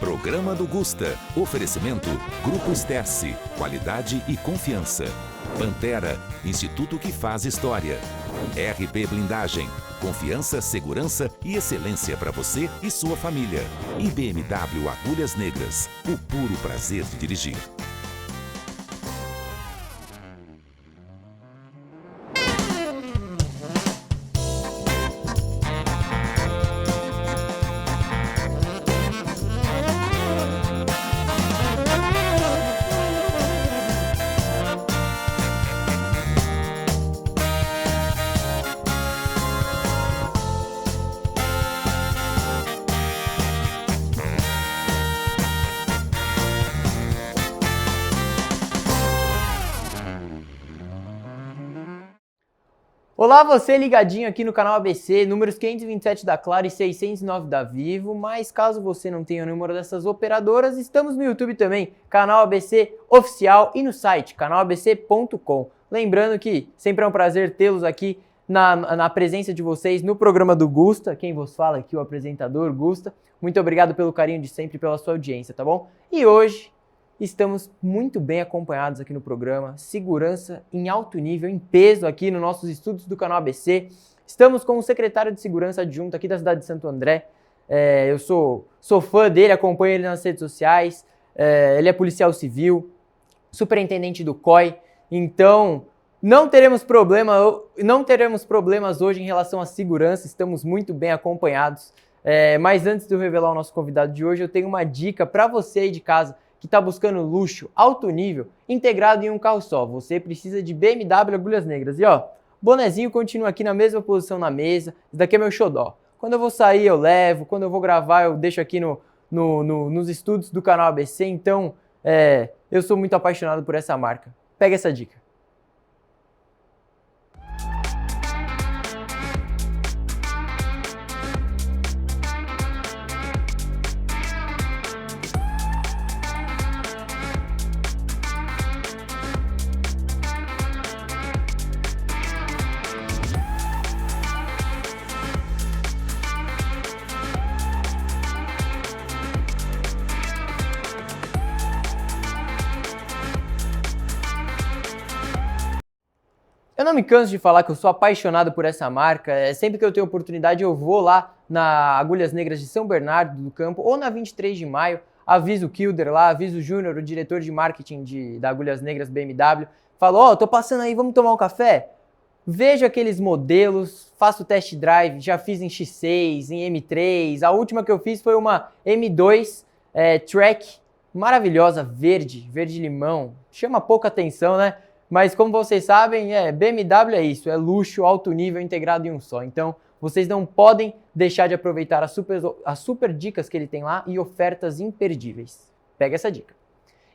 Programa do Gusta. Oferecimento Grupo Sterce. Qualidade e confiança. Pantera, Instituto que faz história. RP Blindagem. Confiança, segurança e excelência para você e sua família. E BMW Agulhas Negras. O puro prazer de dirigir. Olá, você ligadinho aqui no canal ABC, números 527 da Claro e 609 da Vivo, mas caso você não tenha o número dessas operadoras, estamos no YouTube também, canal ABC Oficial, e no site canalabc.com. Lembrando que sempre é um prazer tê-los aqui na presença de vocês no programa do Gusta, quem vos fala aqui, o apresentador Gusta. Muito obrigado pelo carinho de sempre e pela sua audiência, tá bom? E hoje estamos muito bem acompanhados aqui no programa, segurança em alto nível, em peso aqui nos nossos estudos do canal ABC. Estamos com o secretário de segurança adjunto aqui da cidade de Santo André. Eu sou fã dele, acompanho ele nas redes sociais. Ele é policial civil, superintendente do COI. Então, não teremos problemas hoje em relação à segurança, estamos muito bem acompanhados. Mas antes de eu revelar o nosso convidado de hoje, eu tenho uma dica para você aí de casa que está buscando luxo, alto nível, integrado em um carro só. Você precisa de BMW Agulhas Negras. E ó, bonezinho continua aqui na mesma posição na mesa. Esse daqui é meu xodó. Quando eu vou sair eu levo, quando eu vou gravar eu deixo aqui nos estúdios do canal ABC. Então, eu sou muito apaixonado por essa marca. Pega essa dica. Eu não me canso de falar que eu sou apaixonado por essa marca. Sempre que eu tenho oportunidade eu vou lá na Agulhas Negras de São Bernardo do Campo ou na 23 de maio, aviso o Kilder lá, aviso o Júnior, o diretor de marketing da Agulhas Negras BMW, falo, tô passando aí, vamos tomar um café? Vejo aqueles modelos, faço test drive, já fiz em X6, em M3, a última que eu fiz foi uma M2 Track, maravilhosa, verde limão, chama pouca atenção, né? Mas como vocês sabem, BMW é isso, é luxo, alto nível, integrado em um só. Então, vocês não podem deixar de aproveitar as super dicas que ele tem lá e ofertas imperdíveis. Pega essa dica.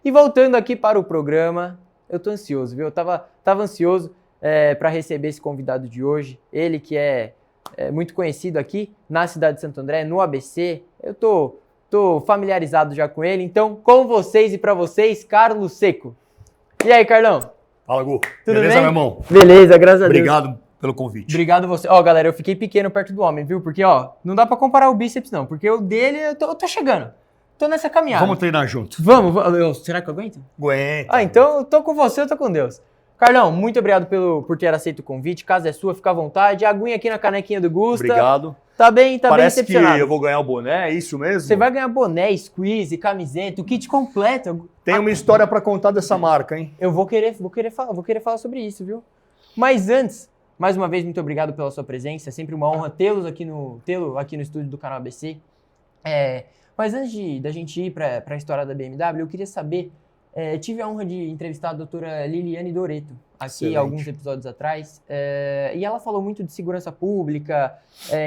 E voltando aqui para o programa, eu tô ansioso, viu? Eu tava ansioso para receber esse convidado de hoje. Ele que é muito conhecido aqui na cidade de Santo André, no ABC. Eu tô familiarizado já com ele. Então, com vocês e para vocês, Carlos Seco. E aí, Carlão? Fala, Gu. Tudo Beleza, bem? meu irmão? Beleza, graças a Deus. Obrigado pelo convite. Obrigado você. Ó, galera, eu fiquei pequeno perto do homem, viu? Porque, não dá pra comparar o bíceps, não. Porque o dele, eu tô chegando. Tô nessa caminhada. Vamos treinar junto. Vamos. Será que eu aguento? Aguenta. Então eu tô com você, eu tô com Deus. Carlão, muito obrigado por ter aceito o convite. Casa é sua, fica à vontade. Aguinha aqui na canequinha do Gusta. Obrigado. Tá bem Parece decepcionado. que eu vou ganhar o boné, é isso mesmo? Você vai ganhar boné, squeeze, camiseta, o kit completo. Tem uma história pra contar dessa marca, hein? Eu vou querer falar sobre isso, viu? Mas antes, mais uma vez, muito obrigado pela sua presença. É sempre uma honra tê-lo aqui no estúdio do canal ABC. Mas antes da gente ir para a história da BMW, eu queria saber, tive a honra de entrevistar a doutora Liliane Doreto aqui alguns episódios atrás, e ela falou muito de segurança pública,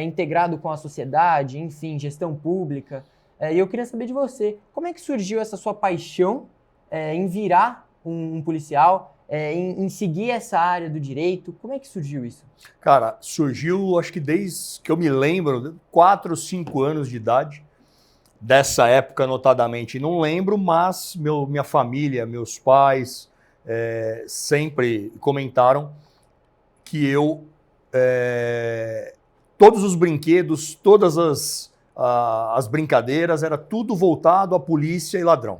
integrado com a sociedade, enfim, gestão pública. E eu queria saber de você, como é que surgiu essa sua paixão em virar um policial, em seguir essa área do direito? Como é que surgiu isso? Cara, surgiu, acho que desde que eu me lembro, 4 ou 5 anos de idade. Dessa época, notadamente, não lembro, mas minha família, meus pais sempre comentaram que todos os brinquedos, todas as as brincadeiras, era tudo voltado à polícia e ladrão.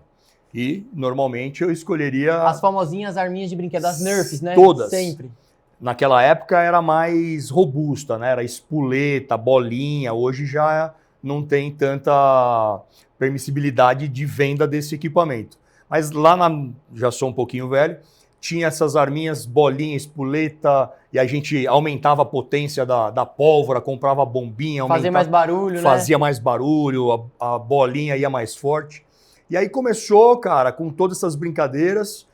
E, normalmente, eu escolheria... As famosinhas arminhas de brinquedo, as Nerfs, né? Todas. Sempre. Naquela época era mais robusta, né? Era espoleta, bolinha. Hoje já não tem tanta permissibilidade de venda desse equipamento. Mas lá, já sou um pouquinho velho, tinha essas arminhas, bolinha, espoleta, e a gente aumentava a potência da pólvora, comprava bombinha. Fazia mais barulho, né? Fazia mais barulho, a bolinha ia mais forte. E aí começou, cara, com todas essas brincadeiras.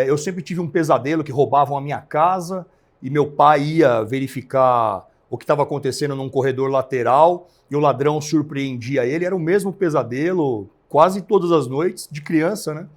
Eu sempre tive um pesadelo que roubavam a minha casa e meu pai ia verificar o que estava acontecendo num corredor lateral e o ladrão surpreendia ele. Era o mesmo pesadelo quase todas as noites, de criança, né?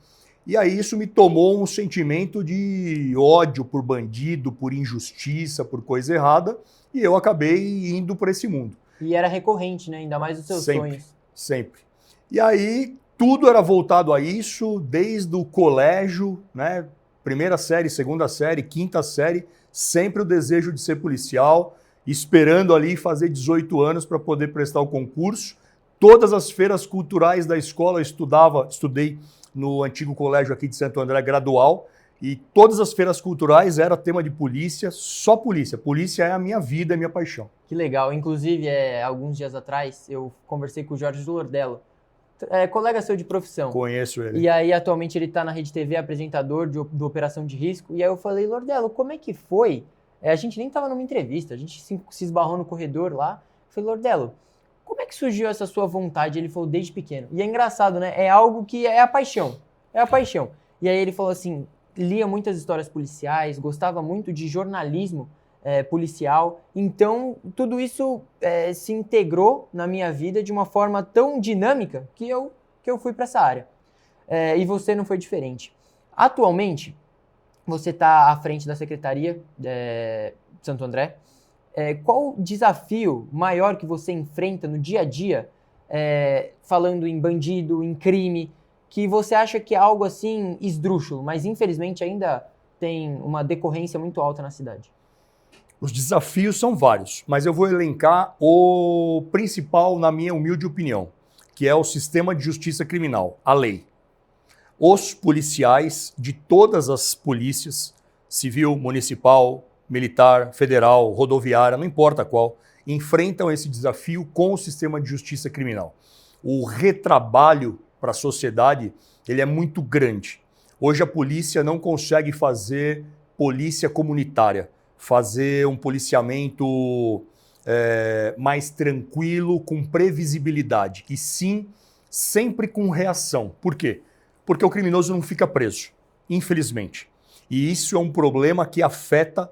E aí isso me tomou um sentimento de ódio por bandido, por injustiça, por coisa errada, e eu acabei indo para esse mundo. E era recorrente, né? Ainda mais os seus sonhos. Sempre. E aí tudo era voltado a isso, desde o colégio, né? Primeira série, segunda série, quinta série, sempre o desejo de ser policial, esperando ali fazer 18 anos para poder prestar o concurso. Todas as feiras culturais da escola eu estudei no antigo colégio aqui de Santo André, gradual, e todas as feiras culturais era tema de polícia, só polícia. Polícia é a minha vida, é a minha paixão. Que legal. Inclusive, alguns dias atrás, eu conversei com o Jorge Lordello, colega seu de profissão. Conheço ele. E aí, atualmente, ele está na Rede TV, apresentador do Operação de Risco. E aí eu falei, Lordello, como é que foi? A gente nem estava numa entrevista, a gente se esbarrou no corredor lá. Eu falei, Lordello, como é que surgiu essa sua vontade? Ele falou, desde pequeno. E é engraçado, né? É algo que é a paixão. É a paixão. E aí ele falou assim, lia muitas histórias policiais, gostava muito de jornalismo policial. Então, tudo isso se integrou na minha vida de uma forma tão dinâmica que eu fui para essa área. E você não foi diferente. Atualmente, você está à frente da Secretaria de Santo André. Qual o desafio maior que você enfrenta no dia a dia, falando em bandido, em crime, que você acha que é algo assim esdrúxulo, mas infelizmente ainda tem uma decorrência muito alta na cidade? Os desafios são vários, mas eu vou elencar o principal, na minha humilde opinião, que é o sistema de justiça criminal, a lei. Os policiais de todas as polícias, civil, municipal, militar, federal, rodoviária, não importa qual, enfrentam esse desafio com o sistema de justiça criminal. O retrabalho para a sociedade, ele é muito grande. Hoje a polícia não consegue fazer polícia comunitária, fazer um policiamento mais tranquilo, com previsibilidade, e sim, sempre com reação. Por quê? Porque o criminoso não fica preso, infelizmente. E isso é um problema que afeta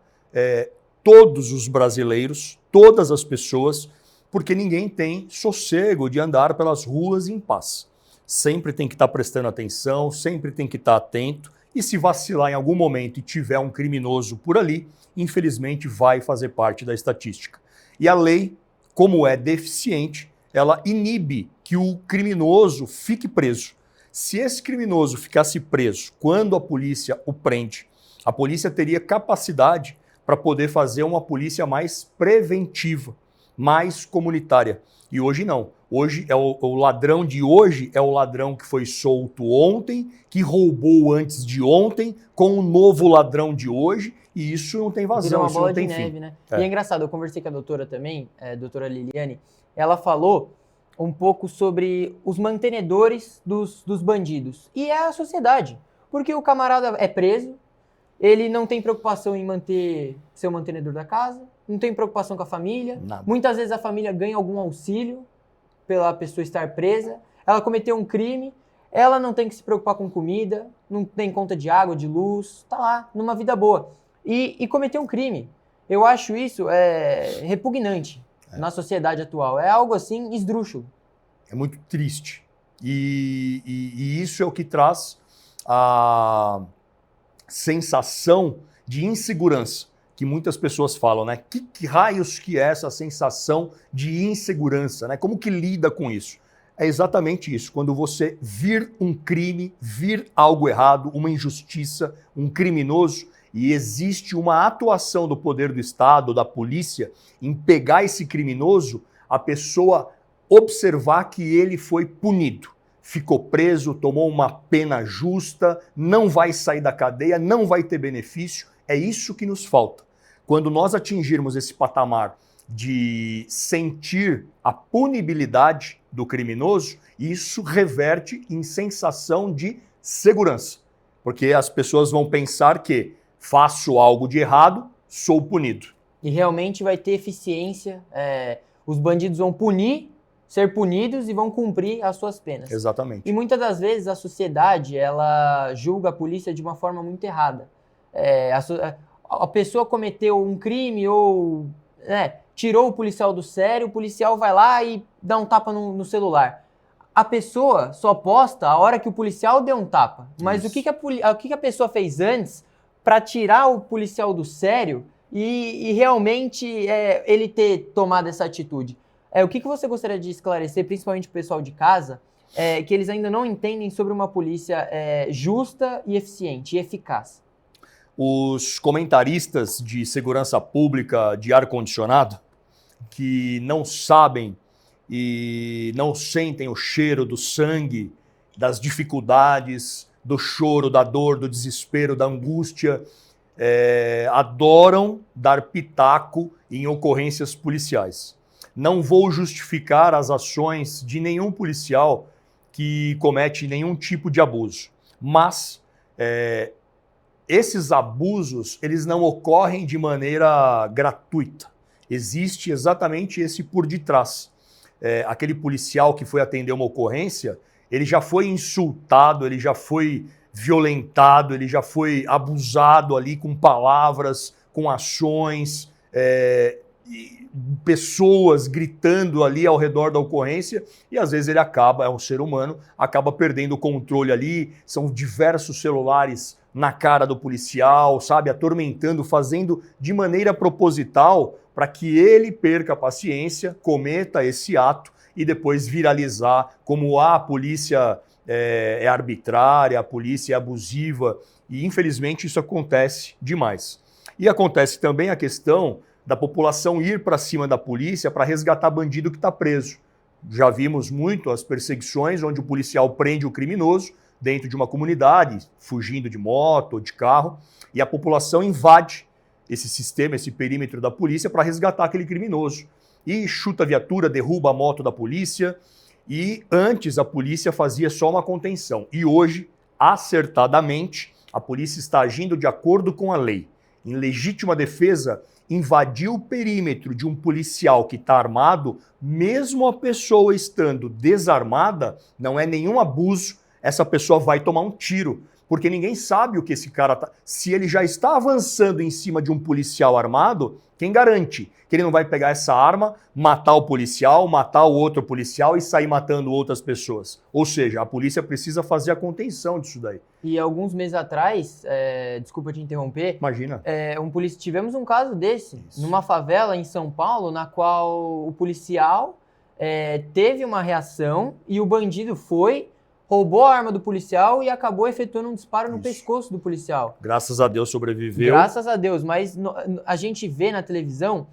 todos os brasileiros, todas as pessoas, porque ninguém tem sossego de andar pelas ruas em paz. Sempre tem que estar prestando atenção, sempre tem que estar atento, e se vacilar em algum momento e tiver um criminoso por ali, infelizmente vai fazer parte da estatística. E a lei, como é deficiente, ela inibe que o criminoso fique preso. Se esse criminoso ficasse preso quando a polícia o prende, a polícia teria capacidade para poder fazer uma polícia mais preventiva, mais comunitária. E hoje não. Hoje o ladrão de hoje é o ladrão que foi solto ontem, que roubou antes de ontem, com o novo ladrão de hoje, e isso não tem vazão, isso não tem fim. Neve, né? E é engraçado, eu conversei com a doutora também, a doutora Liliane, ela falou um pouco sobre os mantenedores dos bandidos. E é a sociedade, porque o camarada é preso, ele não tem preocupação em ser o mantenedor da casa, não tem preocupação com a família. Nada. Muitas vezes a família ganha algum auxílio pela pessoa estar presa. Ela cometeu um crime, ela não tem que se preocupar com comida, não tem conta de água, de luz, tá lá, numa vida boa. E cometeu um crime. Eu acho isso repugnante na sociedade atual. É algo assim esdrúxulo. É muito triste. E isso é o que traz a sensação de insegurança que muitas pessoas falam, né? Que raios que é essa sensação de insegurança, né? Como que lida com isso? É exatamente isso. Quando você vir um crime, vir algo errado, uma injustiça, um criminoso, e existe uma atuação do poder do Estado, da polícia, em pegar esse criminoso, a pessoa observar que ele foi punido. Ficou preso, tomou uma pena justa, não vai sair da cadeia, não vai ter benefício. É isso que nos falta. Quando nós atingirmos esse patamar de sentir a punibilidade do criminoso, isso reverte em sensação de segurança. Porque as pessoas vão pensar que faço algo de errado, sou punido. E realmente vai ter eficiência, os bandidos vão ser punidos e vão cumprir as suas penas. Exatamente. E muitas das vezes a sociedade, ela julga a polícia de uma forma muito errada. A pessoa cometeu um crime ou tirou o policial do sério, o policial vai lá e dá um tapa no celular. A pessoa só posta a hora que o policial deu um tapa. Mas o que a pessoa fez antes para tirar o policial do sério e realmente ele ter tomado essa atitude? O que você gostaria de esclarecer, principalmente o pessoal de casa, que eles ainda não entendem sobre uma polícia justa e eficiente e eficaz? Os comentaristas de segurança pública de ar-condicionado, que não sabem e não sentem o cheiro do sangue, das dificuldades, do choro, da dor, do desespero, da angústia, adoram dar pitaco em ocorrências policiais. Não vou justificar as ações de nenhum policial que comete nenhum tipo de abuso, mas esses abusos, eles não ocorrem de maneira gratuita. Existe exatamente esse por detrás. Aquele policial que foi atender uma ocorrência, ele já foi insultado, ele já foi violentado, ele já foi abusado ali com palavras, com ações, pessoas gritando ali ao redor da ocorrência, e às vezes ele acaba, é um ser humano, acaba perdendo o controle ali, são diversos celulares na cara do policial, sabe, atormentando, fazendo de maneira proposital para que ele perca a paciência, cometa esse ato e depois viralizar como a polícia é arbitrária, a polícia é abusiva, e infelizmente isso acontece demais. E acontece também a questão da população ir para cima da polícia para resgatar bandido que está preso. Já vimos muito as perseguições onde o policial prende o criminoso dentro de uma comunidade, fugindo de moto ou de carro, e a população invade esse sistema, esse perímetro da polícia para resgatar aquele criminoso. E chuta a viatura, derruba a moto da polícia, e antes a polícia fazia só uma contenção. E hoje, acertadamente, a polícia está agindo de acordo com a lei. Em legítima defesa, invadiu o perímetro de um policial que está armado, mesmo a pessoa estando desarmada, não é nenhum abuso, essa pessoa vai tomar um tiro, porque ninguém sabe o que esse cara tá. Se ele já está avançando em cima de um policial armado, quem garante que ele não vai pegar essa arma, matar o policial, matar o outro policial e sair matando outras pessoas? Ou seja, a polícia precisa fazer a contenção disso daí. E alguns meses atrás, desculpa te interromper, imagina, tivemos um caso desse, numa favela em São Paulo, na qual o policial teve uma reação e o bandido roubou a arma do policial e acabou efetuando um disparo no pescoço do policial. Graças a Deus sobreviveu. Graças a Deus, mas a gente vê na televisão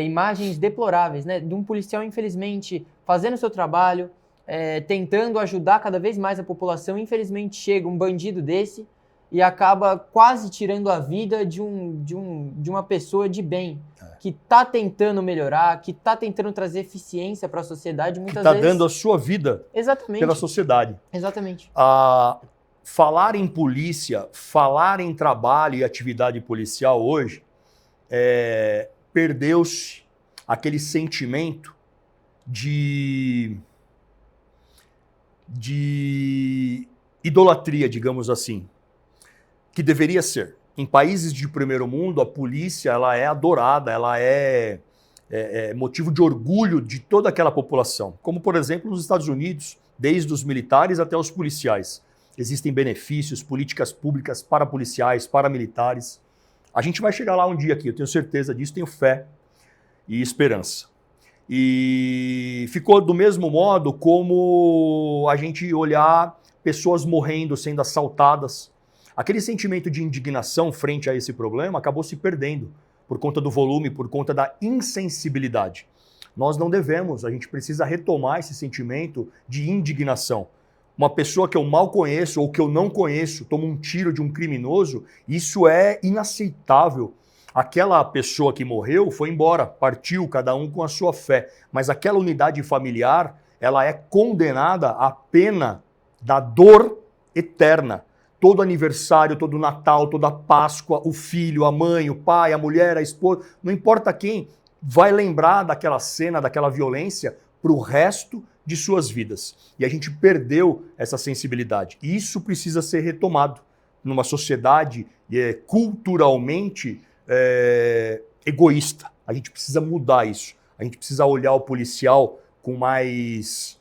imagens deploráveis, né? De um policial, infelizmente, fazendo o seu trabalho, tentando ajudar cada vez mais a população. Infelizmente chega um bandido desse e acaba quase tirando a vida de uma pessoa de bem, que está tentando melhorar, que está tentando trazer eficiência para a sociedade, muitas vezes... Que está dando a sua vida pela sociedade. Exatamente. Falar em polícia, falar em trabalho e atividade policial hoje, perdeu-se aquele sentimento de idolatria, digamos assim, que deveria ser. Em países de primeiro mundo, a polícia ela é adorada, ela é motivo de orgulho de toda aquela população. Como, por exemplo, nos Estados Unidos, desde os militares até os policiais. Existem benefícios, políticas públicas para policiais, para militares. A gente vai chegar lá um dia aqui, eu tenho certeza disso, tenho fé e esperança. E ficou do mesmo modo como a gente olhar pessoas morrendo, sendo assaltadas. Aquele sentimento de indignação frente a esse problema acabou se perdendo por conta do volume, por conta da insensibilidade. Nós não devemos, a gente precisa retomar esse sentimento de indignação. Uma pessoa que eu mal conheço ou que eu não conheço toma um tiro de um criminoso, isso é inaceitável. Aquela pessoa que morreu foi embora, partiu, cada um com a sua fé. Mas aquela unidade familiar, ela é condenada à pena da dor eterna. Todo aniversário, todo Natal, toda Páscoa, o filho, a mãe, o pai, a mulher, a esposa, não importa quem, vai lembrar daquela cena, daquela violência para o resto de suas vidas. E a gente perdeu essa sensibilidade. E isso precisa ser retomado numa sociedade culturalmente egoísta. A gente precisa mudar isso. A gente precisa olhar o policial com mais...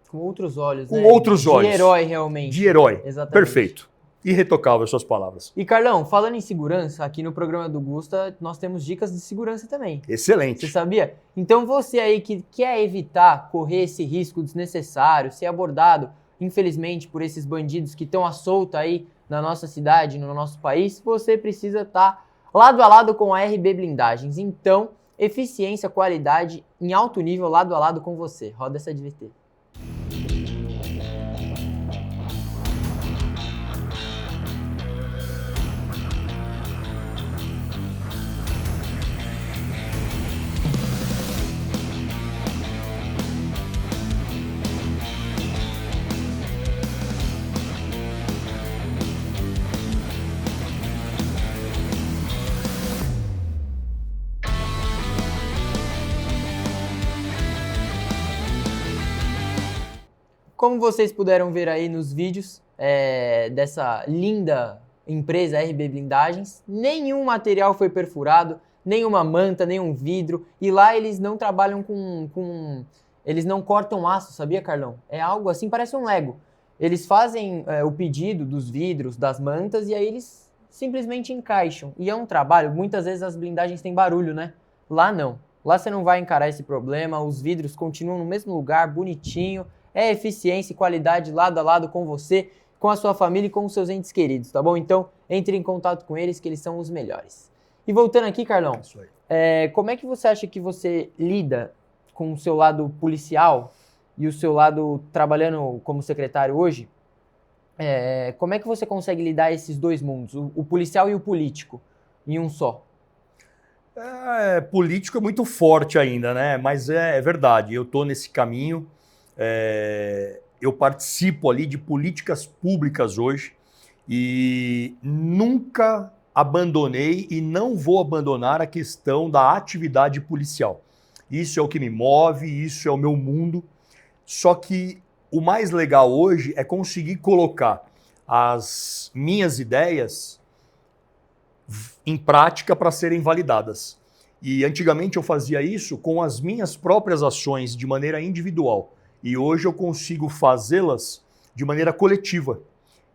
com outros olhos, com outros olhos. De herói, realmente. De herói. Exatamente. Perfeito. Irretocável as suas palavras. E Carlão, falando em segurança, aqui no programa do Gusta, nós temos dicas de segurança também. Excelente. Você sabia? Então você aí que quer evitar correr esse risco desnecessário, ser abordado, infelizmente, por esses bandidos que estão à solta aí na nossa cidade, no nosso país, você precisa estar lado a lado com a RB Blindagens. Então, eficiência, qualidade em alto nível, lado a lado com você. Roda essa DVT. Como vocês puderam ver aí nos vídeos dessa linda empresa RB Blindagens, nenhum material foi perfurado, nenhuma manta, nenhum vidro, e lá eles não trabalham eles não cortam aço, sabia, Carlão? É algo assim, parece um Lego. Eles fazem o pedido dos vidros, das mantas, e aí eles simplesmente encaixam. E é um trabalho, muitas vezes as blindagens têm barulho, né? Lá não. Lá você não vai encarar esse problema, os vidros continuam no mesmo lugar, bonitinho. É eficiência e qualidade lado a lado com você, com a sua família e com os seus entes queridos, tá bom? Então, entre em contato com eles que eles são os melhores. E voltando aqui, Carlão, como é que você acha que você lida com o seu lado policial e o seu lado trabalhando como secretário hoje? Como é que você consegue lidar esses dois mundos, o policial e o político, em um só? Político é muito forte ainda, né? Mas é verdade, eu estou nesse caminho. Eu participo ali de políticas públicas hoje e nunca abandonei e não vou abandonar a questão da atividade policial. Isso é o que me move, isso é o meu mundo. Só que o mais legal hoje é conseguir colocar as minhas ideias em prática para serem validadas. E antigamente eu fazia isso com as minhas próprias ações de maneira individual. E hoje eu consigo fazê-las de maneira coletiva.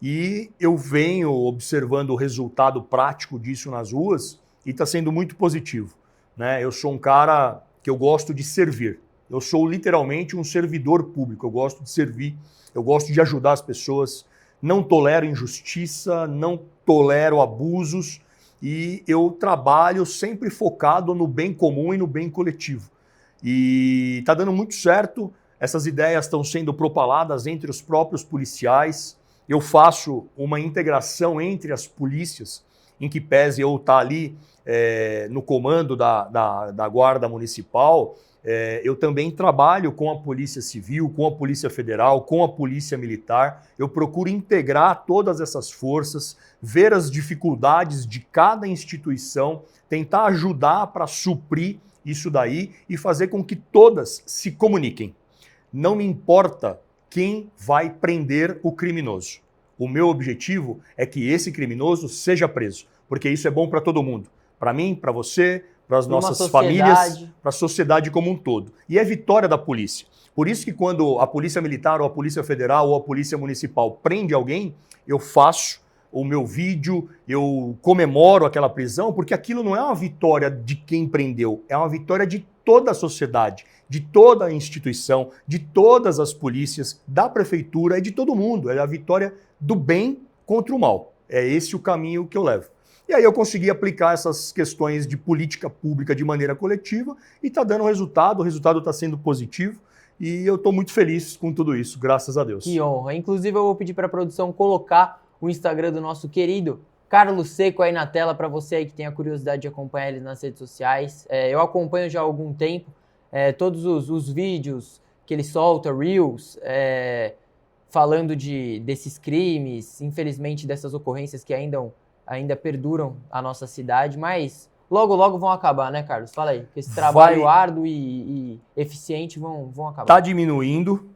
E eu venho observando o resultado prático disso nas ruas e está sendo muito positivo, né? Eu sou um cara que eu gosto de servir. Eu sou literalmente um servidor público. Eu gosto de servir, eu gosto de ajudar as pessoas. Não tolero injustiça, não tolero abusos e eu trabalho sempre focado no bem comum e no bem coletivo. E está dando muito certo. Essas ideias estão sendo propaladas entre os próprios policiais. Eu faço uma integração entre as polícias, em que pese eu estar ali no comando da Guarda Municipal, eu também trabalho com a Polícia Civil, com a Polícia Federal, com a Polícia Militar. Eu procuro integrar todas essas forças, ver as dificuldades de cada instituição, tentar ajudar para suprir isso daí e fazer com que todas se comuniquem. Não me importa quem vai prender o criminoso. O meu objetivo é que esse criminoso seja preso, porque isso é bom para todo mundo. Para mim, para você, para as nossas famílias, para a sociedade como um todo. E é vitória da polícia. Por isso que quando a Polícia Militar ou a Polícia Federal ou a Polícia Municipal prende alguém, eu faço o meu vídeo, eu comemoro aquela prisão, porque aquilo não é uma vitória de quem prendeu, é uma vitória de toda a sociedade, de toda a instituição, de todas as polícias, da prefeitura e de todo mundo. É a vitória do bem contra o mal. É esse o caminho que eu levo. E aí eu consegui aplicar essas questões de política pública de maneira coletiva e está dando resultado, o resultado está sendo positivo e eu estou muito feliz com tudo isso, graças a Deus. Que honra. Inclusive eu vou pedir para a produção colocar o Instagram do nosso querido Carlos Seco aí na tela para você aí que tem a curiosidade de acompanhar ele nas redes sociais. Eu acompanho já há algum tempo todos os vídeos que ele solta, Reels, falando desses crimes, infelizmente dessas ocorrências que ainda perduram a nossa cidade, mas logo, logo vão acabar, né, Carlos? Fala aí, que esse trabalho árduo e eficiente vão acabar. Está diminuindo,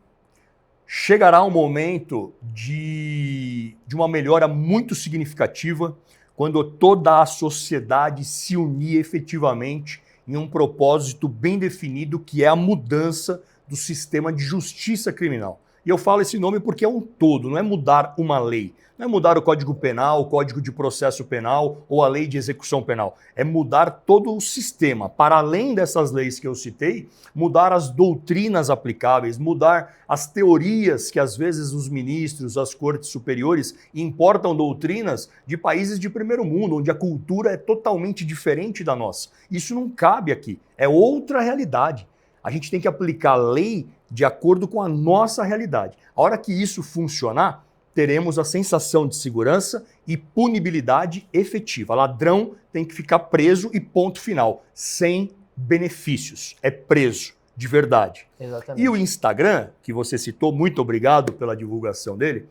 chegará um momento de uma melhora muito significativa quando toda a sociedade se unir efetivamente em um propósito bem definido, que é a mudança do sistema de justiça criminal. E eu falo esse nome porque é um todo, não é mudar uma lei. Não é mudar o Código Penal, o Código de Processo Penal ou a Lei de Execução Penal. É mudar todo o sistema. Para além dessas leis que eu citei, mudar as doutrinas aplicáveis, mudar as teorias que às vezes os ministros, as cortes superiores importam doutrinas de países de primeiro mundo, onde a cultura é totalmente diferente da nossa. Isso não cabe aqui. É outra realidade. A gente tem que aplicar a lei de acordo com a nossa realidade. A hora que isso funcionar, teremos a sensação de segurança e punibilidade efetiva. Ladrão tem que ficar preso e ponto final, sem benefícios. É preso, de verdade. Exatamente. E o Instagram, que você citou, muito obrigado pela divulgação dele,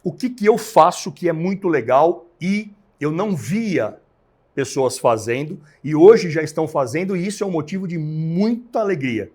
o que eu faço que é muito legal e eu não via pessoas fazendo e hoje já estão fazendo e isso é um motivo de muita alegria.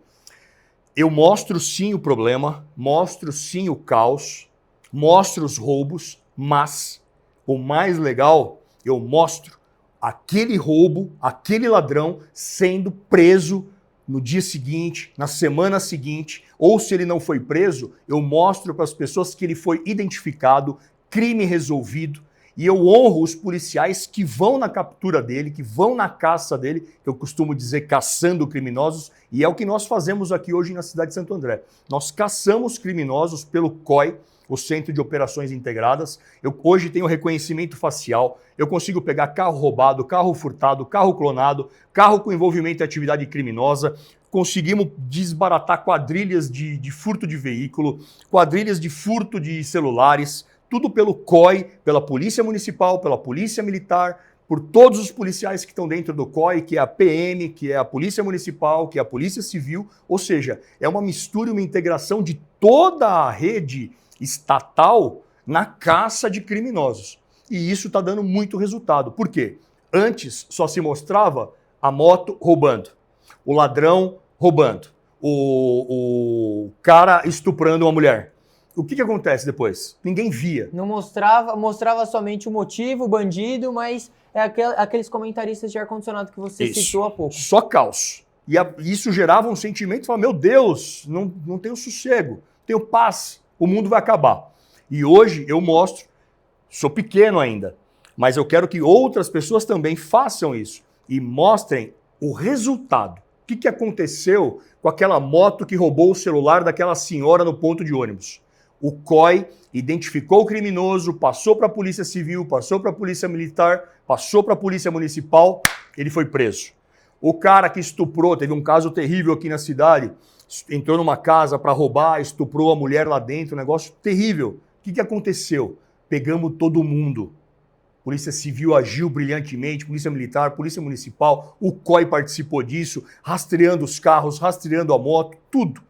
Eu mostro sim o problema, mostro sim o caos, mostro os roubos, mas o mais legal, eu mostro aquele roubo, aquele ladrão sendo preso no dia seguinte, na semana seguinte, ou se ele não foi preso, eu mostro para as pessoas que ele foi identificado, crime resolvido, e eu honro os policiais que vão na captura dele, que vão na caça dele, que eu costumo dizer caçando criminosos, e é o que nós fazemos aqui hoje na cidade de Santo André. Nós caçamos criminosos pelo COI, o Centro de Operações Integradas. Eu hoje tenho reconhecimento facial, eu consigo pegar carro roubado, carro furtado, carro clonado, carro com envolvimento em atividade criminosa, conseguimos desbaratar quadrilhas de furto de veículo, quadrilhas de furto de celulares, tudo pelo COI, pela Polícia Municipal, pela Polícia Militar, por todos os policiais que estão dentro do COI, que é a PM, que é a Polícia Municipal, que é a Polícia Civil, ou seja, é uma mistura e uma integração de toda a rede estatal na caça de criminosos. E isso está dando muito resultado. Por quê? Antes só se mostrava a moto roubando, o ladrão roubando, o cara estuprando uma mulher. O que acontece depois? Ninguém via. Não mostrava somente o motivo, o bandido, mas aqueles comentaristas de ar-condicionado que você citou há pouco. Só caos. E isso gerava um sentimento de meu Deus, não tenho sossego, tenho paz, o mundo vai acabar. E hoje eu mostro, sou pequeno ainda, mas eu quero que outras pessoas também façam isso e mostrem o resultado. O que aconteceu com aquela moto que roubou o celular daquela senhora no ponto de ônibus? O COI identificou o criminoso, passou para a Polícia Civil, passou para a Polícia Militar, passou para a Polícia Municipal, ele foi preso. O cara que estuprou, teve um caso terrível aqui na cidade, entrou numa casa para roubar, estuprou a mulher lá dentro, um negócio terrível. O que aconteceu? Pegamos todo mundo. Polícia Civil agiu brilhantemente, Polícia Militar, Polícia Municipal, o COI participou disso, rastreando os carros, rastreando a moto, tudo.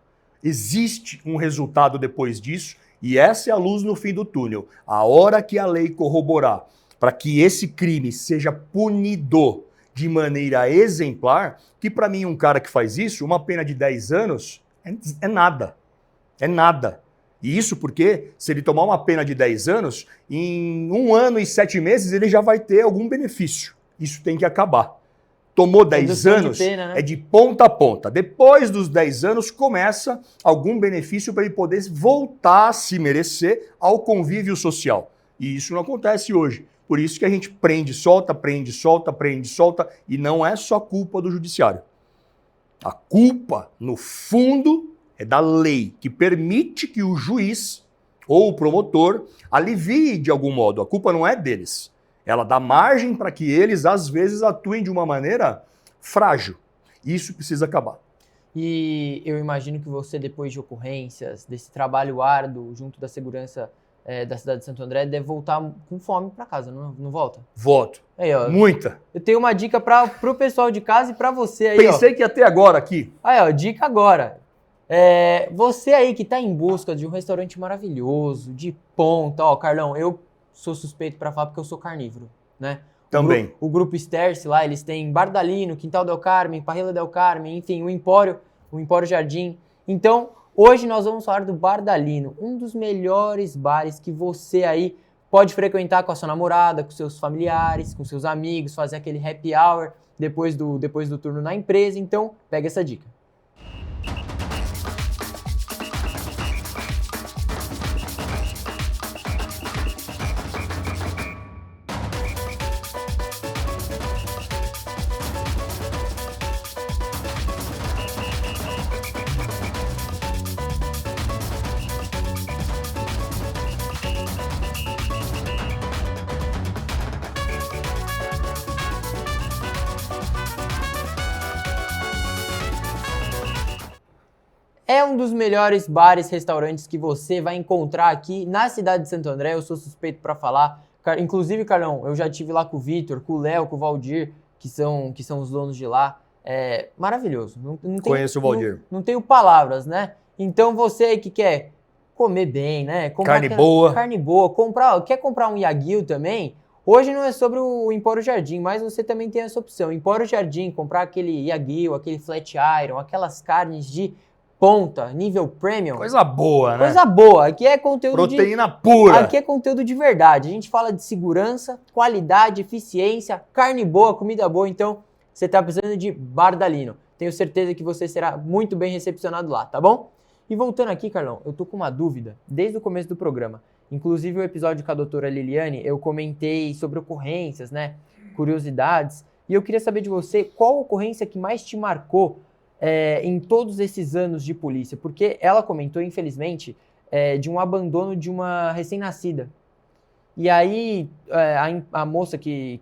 Existe um resultado depois disso e essa é a luz no fim do túnel. A hora que a lei corroborar para que esse crime seja punido de maneira exemplar, que para mim um cara que faz isso, uma pena de 10 anos é nada. É nada. E isso porque se ele tomar uma pena de 10 anos, em 1 ano e 7 meses ele já vai ter algum benefício. Isso tem que acabar. Tomou 10 anos, pena, né? É de ponta a ponta. Depois dos 10 anos começa algum benefício para ele poder voltar a se merecer ao convívio social. E isso não acontece hoje. Por isso que a gente prende, solta, e não é só culpa do judiciário. A culpa, no fundo, é da lei, que permite que o juiz ou o promotor alivie de algum modo. A culpa não é deles. Ela dá margem para que eles, às vezes, atuem de uma maneira frágil. Isso precisa acabar. E eu imagino que você, depois de ocorrências, desse trabalho árduo junto da segurança da cidade de Santo André, deve voltar com fome para casa, não volta? Voto. Aí, ó, muita. Eu tenho uma dica pro pessoal de casa e para você aí, Pensei que ia ter agora aqui. Aí, ó, dica agora. Você aí que tá em busca de um restaurante maravilhoso, de ponta, ó, Carlão, eu sou suspeito para falar porque eu sou carnívoro, né? Também. O grupo Sterce lá, eles têm Bardalino, Quintal del Carmen, Parrilla del Carmen, enfim, o Empório Jardim. Então, hoje nós vamos falar do Bardalino, um dos melhores bares que você aí pode frequentar com a sua namorada, com seus familiares, com seus amigos, fazer aquele happy hour depois do turno na empresa. Então, pega essa dica. É um dos melhores bares, restaurantes que você vai encontrar aqui na cidade de Santo André. Eu sou suspeito para falar. Inclusive, Carlão, eu já estive lá com o Vitor, com o Léo, com o Valdir, que são os donos de lá. É maravilhoso. Conheço o Valdir. Não tenho palavras, né? Então você aí que quer comer bem, né? Carne boa. Carne boa. Quer comprar um Yagyu também? Hoje não é sobre o Empório Jardim, mas você também tem essa opção. Empório Jardim, comprar aquele Yagyu, aquele flat iron, aquelas carnes de ponta, nível premium. Coisa boa, né? Coisa boa. Aqui é conteúdo proteína pura. Aqui é conteúdo de verdade. A gente fala de segurança, qualidade, eficiência, carne boa, comida boa. Então, você tá precisando de Bardalino. Tenho certeza que você será muito bem recepcionado lá, tá bom? E voltando aqui, Carlão, eu tô com uma dúvida desde o começo do programa. Inclusive, o episódio com a doutora Liliane, eu comentei sobre ocorrências, né? Curiosidades. E eu queria saber de você, qual ocorrência que mais te marcou em todos esses anos de polícia? Porque ela comentou, infelizmente, de um abandono de uma recém-nascida. E aí, a moça que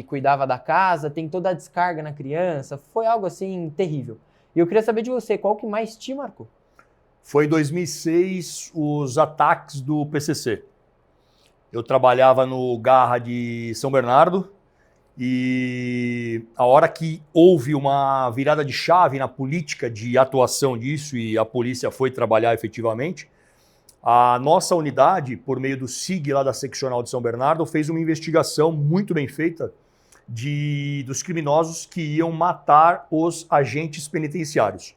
cuidava da casa tentou dar descarga na criança. Foi algo, assim, terrível. E eu queria saber de você, qual que mais te marcou? Foi em 2006 os ataques do PCC. Eu trabalhava no Garra de São Bernardo e a hora que houve uma virada de chave na política de atuação disso e a polícia foi trabalhar efetivamente, a nossa unidade, por meio do SIG lá da Seccional de São Bernardo, fez uma investigação muito bem feita dos criminosos que iam matar os agentes penitenciários.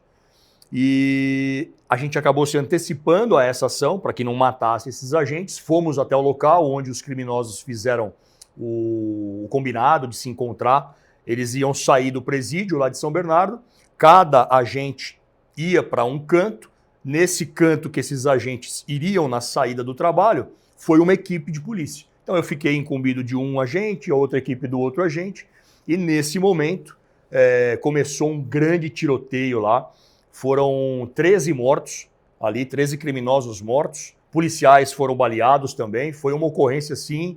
E a gente acabou se antecipando a essa ação para que não matasse esses agentes. Fomos até o local onde os criminosos fizeram o combinado de se encontrar. Eles iam sair do presídio lá de São Bernardo. Cada agente ia para um canto. Nesse canto que esses agentes iriam na saída do trabalho, foi uma equipe de polícia. Então eu fiquei incumbido de um agente, a outra equipe do outro agente. E nesse momento começou um grande tiroteio lá. Foram 13 mortos ali, 13 criminosos mortos. Policiais foram baleados também. Foi uma ocorrência, assim,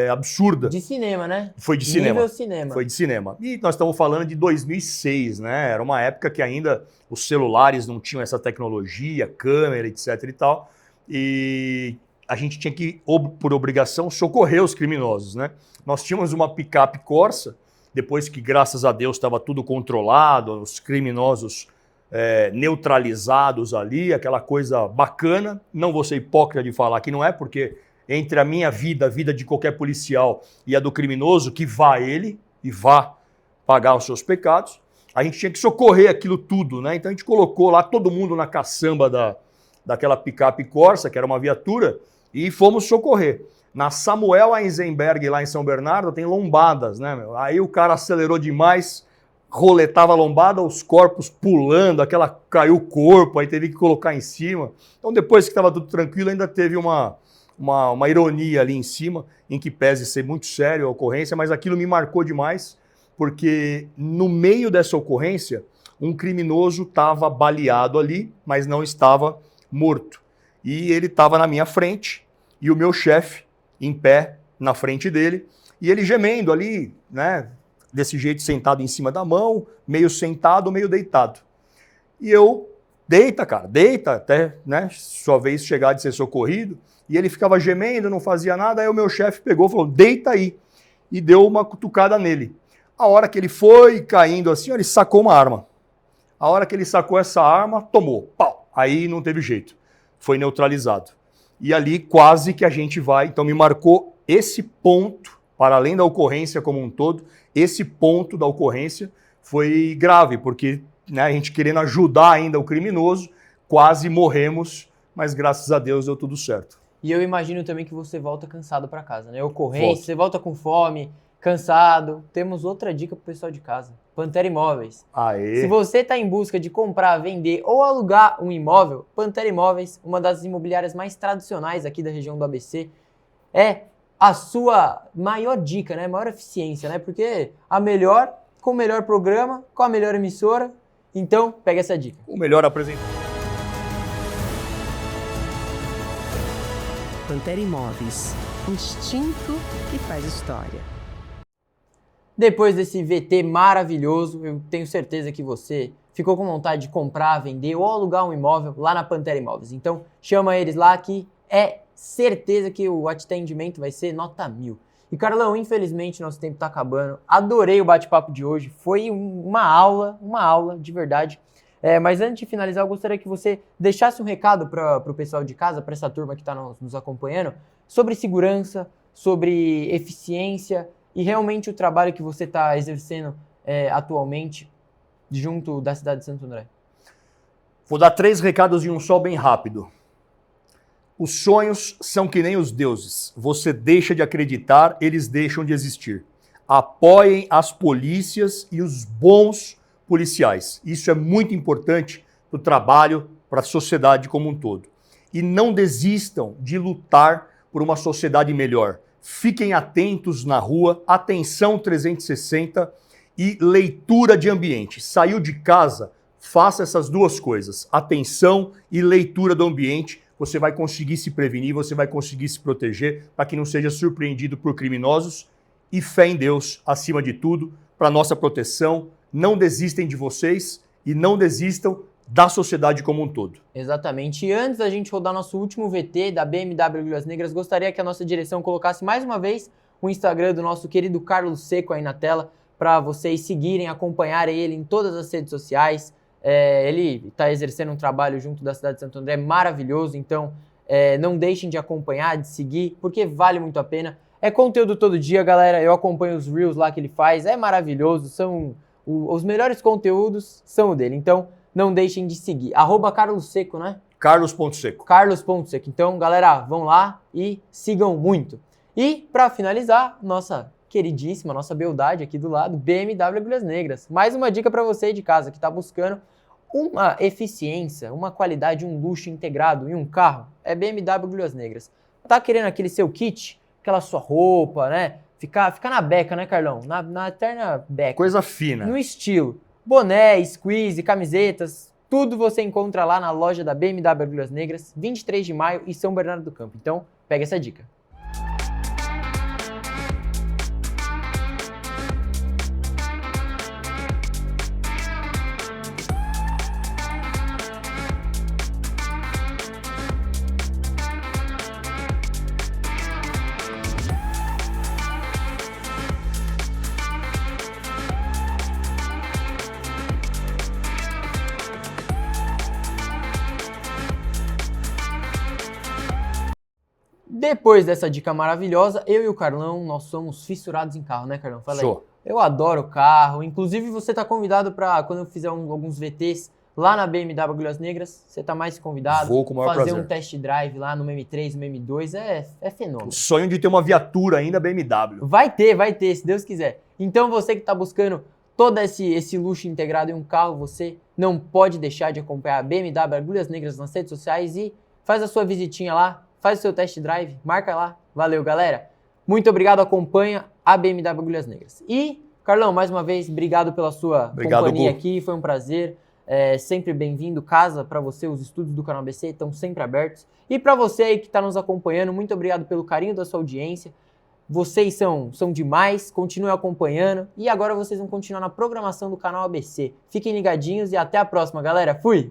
absurda. De cinema, né? Foi de cinema. Nível cinema. Foi de cinema. E nós estamos falando de 2006, né? Era uma época que ainda os celulares não tinham essa tecnologia, câmera, etc e tal. E a gente tinha que, por obrigação, socorrer os criminosos, né? Nós tínhamos uma picape Corsa, depois que, graças a Deus, estava tudo controlado, os criminosos neutralizados ali, aquela coisa bacana. Não vou ser hipócrita de falar que não é, porque entre a minha vida, a vida de qualquer policial e a do criminoso, que vá ele e vá pagar os seus pecados, a gente tinha que socorrer aquilo tudo, né? Então a gente colocou lá todo mundo na caçamba daquela picape Corsa, que era uma viatura, e fomos socorrer. Na Samuel Eisenberg, lá em São Bernardo, tem lombadas, né, meu? Aí o cara acelerou demais, roletava a lombada, os corpos pulando, caiu o corpo, aí teve que colocar em cima. Então depois que estava tudo tranquilo, ainda teve uma ironia ali em cima, em que pese ser muito sério a ocorrência, mas aquilo me marcou demais, porque no meio dessa ocorrência, um criminoso estava baleado ali, mas não estava morto. E ele estava na minha frente, e o meu chefe em pé na frente dele, E ele gemendo ali, né? Desse jeito, sentado em cima da mão, meio sentado, meio deitado. E eu, deita, cara, deita, até, né, sua vez chegar de ser socorrido. E ele ficava gemendo, não fazia nada, aí o meu chefe pegou e falou, deita aí. E deu uma cutucada nele. A hora que ele foi caindo assim, ele sacou uma arma. A hora que ele sacou essa arma, tomou, pau. Aí não teve jeito, foi neutralizado. E ali quase que a gente vai, então me marcou esse ponto, para além da ocorrência como um todo, esse ponto da ocorrência foi grave, porque né, a gente querendo ajudar ainda o criminoso, quase morremos, mas graças a Deus deu tudo certo. E eu imagino também que você volta cansado para casa, né? Ocorrência, você volta com fome, cansado. Temos outra dica pro pessoal de casa. Pantera Imóveis. Aê. Se você está em busca de comprar, vender ou alugar um imóvel, Pantera Imóveis, uma das imobiliárias mais tradicionais aqui da região do ABC, é a sua maior dica, né? Maior eficiência, né? Porque a melhor, com o melhor programa, com a melhor emissora. Então, pega essa dica. O melhor apresentador. Pantera Imóveis, instinto que faz história. Depois desse VT maravilhoso, eu tenho certeza que você ficou com vontade de comprar, vender ou alugar um imóvel lá na Pantera Imóveis. Então, chama eles lá que é certeza que o atendimento vai ser nota 1000. E Carlão, infelizmente nosso tempo está acabando. Adorei o bate-papo de hoje, foi uma aula de verdade. Mas antes de finalizar, eu gostaria que você deixasse um recado para o pessoal de casa, para essa turma que está nos acompanhando, sobre segurança, sobre eficiência e realmente o trabalho que você está exercendo atualmente junto da cidade de Santo André. Vou dar 3 recados em um só bem rápido. Os sonhos são que nem os deuses. Você deixa de acreditar, eles deixam de existir. Apoiem as polícias e os bons policiais. Isso é muito importante para o trabalho, para a sociedade como um todo. E não desistam de lutar por uma sociedade melhor. Fiquem atentos na rua, atenção 360 e leitura de ambiente. Saiu de casa, faça essas 2 coisas, atenção e leitura do ambiente. Você vai conseguir se prevenir, você vai conseguir se proteger para que não seja surpreendido por criminosos. E fé em Deus, acima de tudo, para nossa proteção. Não desistem de vocês e não desistam da sociedade como um todo. Exatamente. E antes da gente rodar nosso último VT da BMW Agulhas Negras, gostaria que a nossa direção colocasse mais uma vez o Instagram do nosso querido Carlos Seco aí na tela, para vocês seguirem, acompanharem ele em todas as redes sociais. Ele está exercendo um trabalho junto da cidade de Santo André maravilhoso, então não deixem de acompanhar, de seguir, porque vale muito a pena. É conteúdo todo dia, galera. Eu acompanho os Reels lá que ele faz, é maravilhoso, os melhores conteúdos são o dele, então não deixem de seguir. @Carlos Seco, né? Carlos.seco. Carlos.seco. Então, galera, vão lá e sigam muito. E, para finalizar, nossa queridíssima, nossa beldade aqui do lado, BMW Agulhas Negras. Mais uma dica para você de casa que está buscando uma eficiência, uma qualidade, um luxo integrado em um carro. É BMW Agulhas Negras. Tá querendo aquele seu kit, aquela sua roupa, né? Ficar na beca, né, Carlão? Na eterna beca. Coisa fina. No estilo. Boné, squeeze, camisetas, tudo você encontra lá na loja da BMW Agulhas Negras, 23 de maio e São Bernardo do Campo. Então, pega essa dica. Depois dessa dica maravilhosa, eu e o Carlão, nós somos fissurados em carro, né, Carlão? Fala aí. Sou. Eu adoro carro. Inclusive, você está convidado para, quando eu fizer alguns VTs lá na BMW Agulhas Negras, você está mais convidado. Vou com o maior fazer prazer. Um test drive lá no M3, no M2, é fenômeno. O sonho de ter uma viatura ainda BMW. Vai ter, se Deus quiser. Então, você que está buscando todo esse luxo integrado em um carro, você não pode deixar de acompanhar a BMW Agulhas Negras nas redes sociais e faz a sua visitinha lá. Faz o seu test drive, marca lá. Valeu, galera. Muito obrigado, acompanha a BMW Agulhas Negras. E, Carlão, mais uma vez, obrigado pela sua companhia aqui, foi um prazer. Sempre bem-vindo. Casa para você, os estúdios do Canal ABC estão sempre abertos. E para você aí que está nos acompanhando, muito obrigado pelo carinho da sua audiência. Vocês são demais, continuem acompanhando e agora vocês vão continuar na programação do canal ABC. Fiquem ligadinhos e até a próxima, galera. Fui!